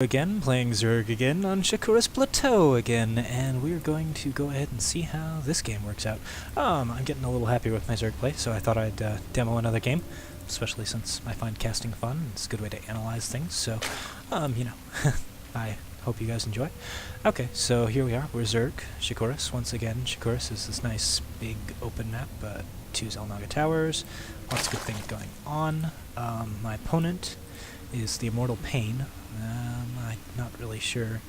Again, playing Zerg again on Shakuras Plateau again, and we're going to go ahead and see how this game works out. I'm getting a little happy with my Zerg play, so I thought I'd demo another game, especially since I find casting fun. It's a good way to analyze things, so, I hope you guys enjoy. Okay, so here we are. We're Zerg, Shakuras. Once again, Shakuras is this nice, big, open map, 2 Zelnaga towers, lots of good things going on. My opponent is the Immortal Pain. I'm not really sure.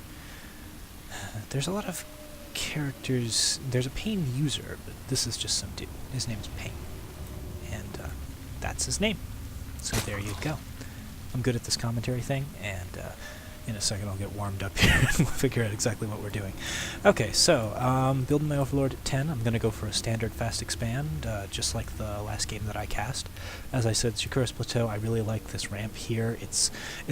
There's a lot of characters. There's a Pain user, but this is just some dude. His name's Pain. And that's his name. So there you go. I'm good at this commentary thing, and in a second I'll get warmed up here and we'll figure out exactly what we're doing. Okay, so building my Overlord at 10. I'm going to go for a standard fast expand, just like the last game that I cast. As I said, Shakuras Plateau, I really like this ramp here. It's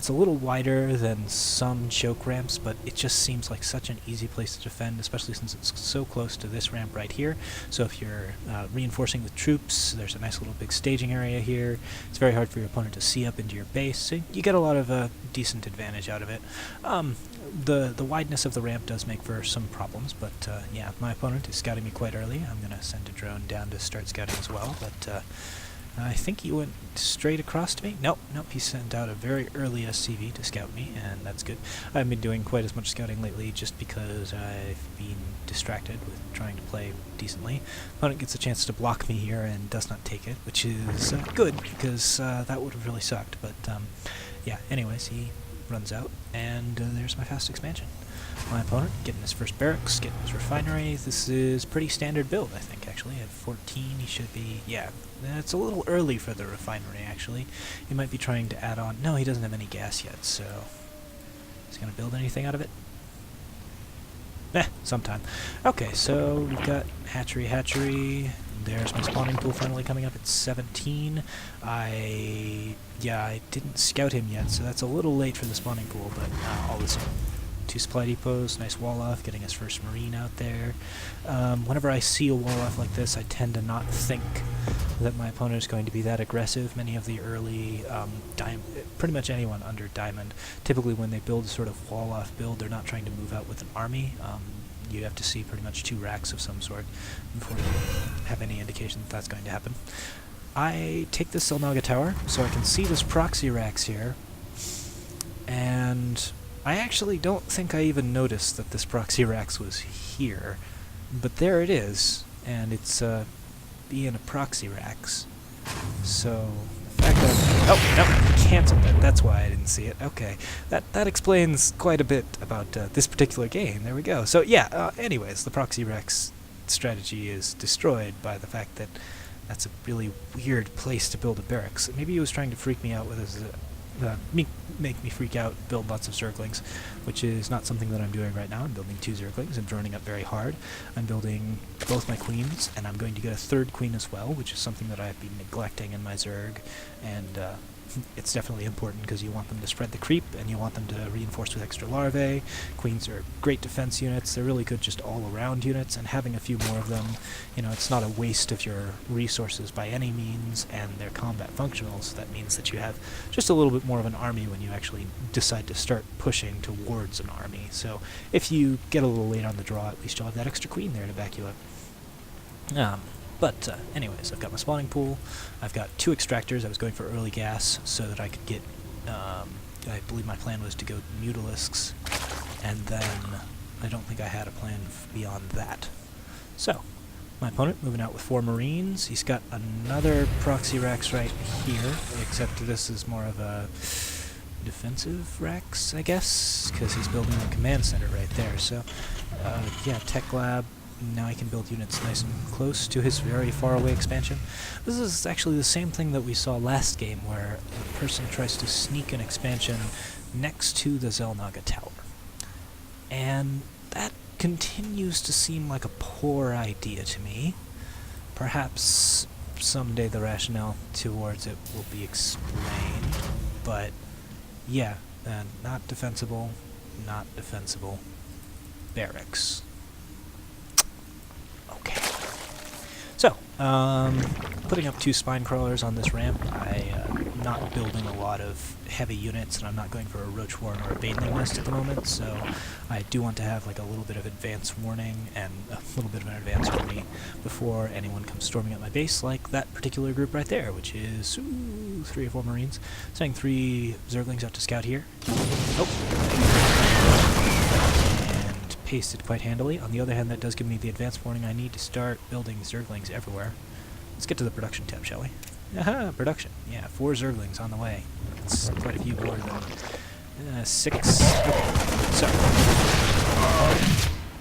a little wider than some choke ramps, but it just seems like such an easy place to defend, especially since it's so close to this ramp right here. So if you're reinforcing with troops, there's a nice little big staging area here. It's very hard for your opponent to see up into your base, so you get a lot of decent advantage out of it. The wideness of the ramp does make for some problems, but yeah, my opponent is scouting me quite early. I'm going to send a drone down to start scouting as well, but I think he went straight across to me. Nope, he sent out a very early SCV to scout me, and that's good. I haven't been doing quite as much scouting lately just because I've been distracted with trying to play decently. Opponent gets a chance to block me here and does not take it, which is good, because that would have really sucked, but yeah, anyways, he runs out, and there's my fast expansion. My opponent getting his first barracks, getting his refinery. This is pretty standard build, I think, actually. At 14, he should be, yeah, it's a little early for the refinery, actually. He might be trying to add on, no, he doesn't have any gas yet, so is he going to build anything out of it? Sometime. Okay, so we've got hatchery. There's my spawning pool finally coming up at 17. I didn't scout him yet, so that's a little late for the spawning pool, but all the same. 2 supply depots, nice wall-off, getting his first marine out there. Whenever I see a wall-off like this, I tend to not think that my opponent is going to be that aggressive. Many of the early, pretty much anyone under Diamond, typically when they build a sort of wall-off build, they're not trying to move out with an army. You have to see pretty much 2 racks of some sort before you have any indication that that's going to happen. I take this Zelnaga tower, so I can see this proxy racks here, and I actually don't think I even noticed that this proxy racks was here, but there it is, and it's being a proxy racks. So the fact that oh no, canceled it. That's why I didn't see it. Okay, that explains quite a bit about this particular game. There we go. So yeah. Anyways, the proxy racks strategy is destroyed by the fact that that's a really weird place to build a barracks. Maybe he was trying to freak me out with his make me freak out, build lots of Zerglings, which is not something that I'm doing right now. I'm building 2 Zerglings. I'm droning up very hard. I'm building both my queens, and I'm going to get a 3rd queen as well, which is something that I've been neglecting in my Zerg, and it's definitely important because you want them to spread the creep, and you want them to reinforce with extra larvae. Queens are great defense units. They're really good just all-around units, and having a few more of them, you know, it's not a waste of your resources by any means, and they're combat functional, so that means that you have just a little bit more of an army when you actually decide to start pushing towards an army. So if you get a little late on the draw, at least you'll have that extra queen there to back you up. But anyways, I've got my spawning pool. I've got 2 extractors. I was going for early gas so that I could get, I believe my plan was to go Mutalisks, and then I don't think I had a plan beyond that. So, my opponent moving out with 4 Marines. He's got another proxy racks right here, except this is more of a defensive racks, I guess, because he's building a command center right there. So, yeah, Tech Lab. Now I can build units nice and close to his very far away expansion. This is actually the same thing that we saw last game, where a person tries to sneak an expansion next to the Zelnaga tower. And that continues to seem like a poor idea to me. Perhaps someday the rationale towards it will be explained, but yeah, not defensible, barracks. So, putting up 2 spine crawlers on this ramp, I'm not building a lot of heavy units, and I'm not going for a roach warren or a baneling nest at the moment, so I do want to have like a little bit of advance warning and a little bit of an advance army before anyone comes storming at my base, like that particular group right there, which is 3 or 4 Marines. Sending 3 Zerglings out to scout here. Oh! And pasted quite handily. On the other hand, that does give me the advance warning I need to start building Zerglings everywhere. Let's get to the production tab, shall we? Aha, production. Yeah, 4 Zerglings on the way. That's quite a few more than 6. Okay, so.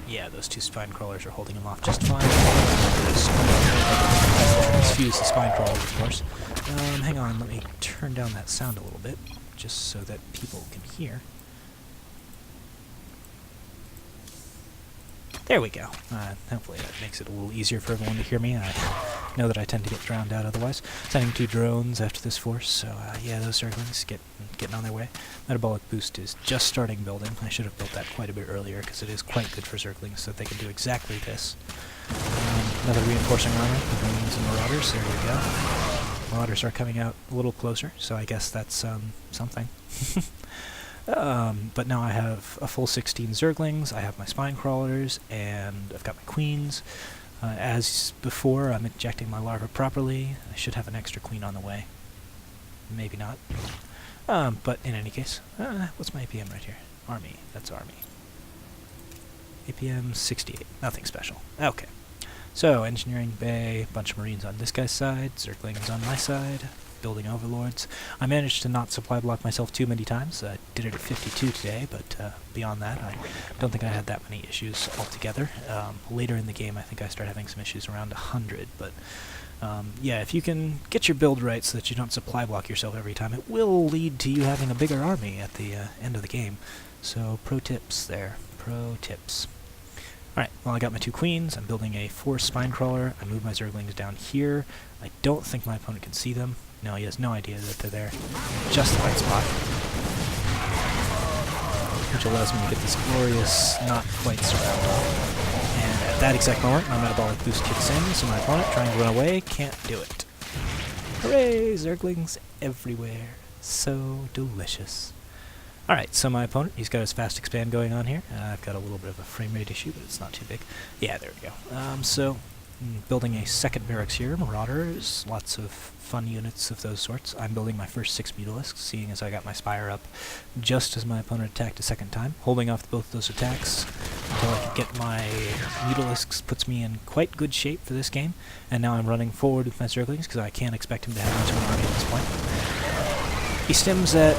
Yeah, those 2 spine crawlers are holding him off just fine. Let's fuse the spine crawlers, of course. Hang on, let me turn down that sound a little bit, just so that people can hear. There we go. Hopefully that makes it a little easier for everyone to hear me. I know that I tend to get drowned out otherwise. Sending 2 drones after this force, so yeah, those Zerglings getting on their way. Metabolic boost is just starting building. I should have built that quite a bit earlier, because it is quite good for Zerglings, so that they can do exactly this. Another reinforcing armor, the Marines and Marauders, there you go. Marauders are coming out a little closer, so I guess that's something. But now I have a full 16 Zerglings, I have my spine crawlers, and I've got my queens. As before, I'm injecting my larva properly. I should have an extra queen on the way. Maybe not. But in any case, what's my APM right here? Army, that's Army. APM 68, nothing special. Okay. So, Engineering Bay, bunch of Marines on this guy's side, Zerglings on my side. Building overlords. I managed to not supply block myself too many times. I did it at 52 today, but beyond that, I don't think I had that many issues altogether. Later in the game, I think I started having some issues around 100, but yeah, if you can get your build right so that you don't supply block yourself every time, it will lead to you having a bigger army at the end of the game. So, pro tips there. Pro tips. Alright, well I got my 2 queens, I'm building a 4 spine crawler, I move my Zerglings down here. I don't think my opponent can see them. No, he has no idea that they're there. Just the right spot. Which allows me to get this glorious, not quite surround. And at that exact moment, my metabolic boost kicks in, so my opponent, trying to run away, can't do it. Hooray! Zerglings everywhere. So delicious. Alright, so my opponent, he's got his fast expand going on here. I've got a little bit of a frame rate issue, but it's not too big. Yeah, there we go. Building a second barracks here, Marauders, lots of fun units of those sorts. I'm building my first 6 Mutalisks, seeing as I got my Spire up just as my opponent attacked a second time. Holding off both those attacks until I could get my Mutalisks puts me in quite good shape for this game. And now I'm running forward with my Zerglings, because I can't expect him to have much of an army at this point. He stims at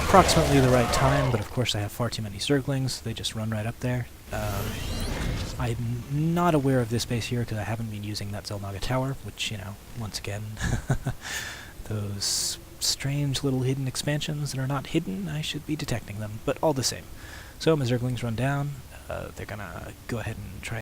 approximately the right time, but of course I have far too many Zerglings. They just run right up there. I'm not aware of this base here because I haven't been using that Zelnaga tower, which, you know, once again, those strange little hidden expansions that are not hidden, I should be detecting them, but all the same. So my Zerglings run down, they're gonna go ahead and try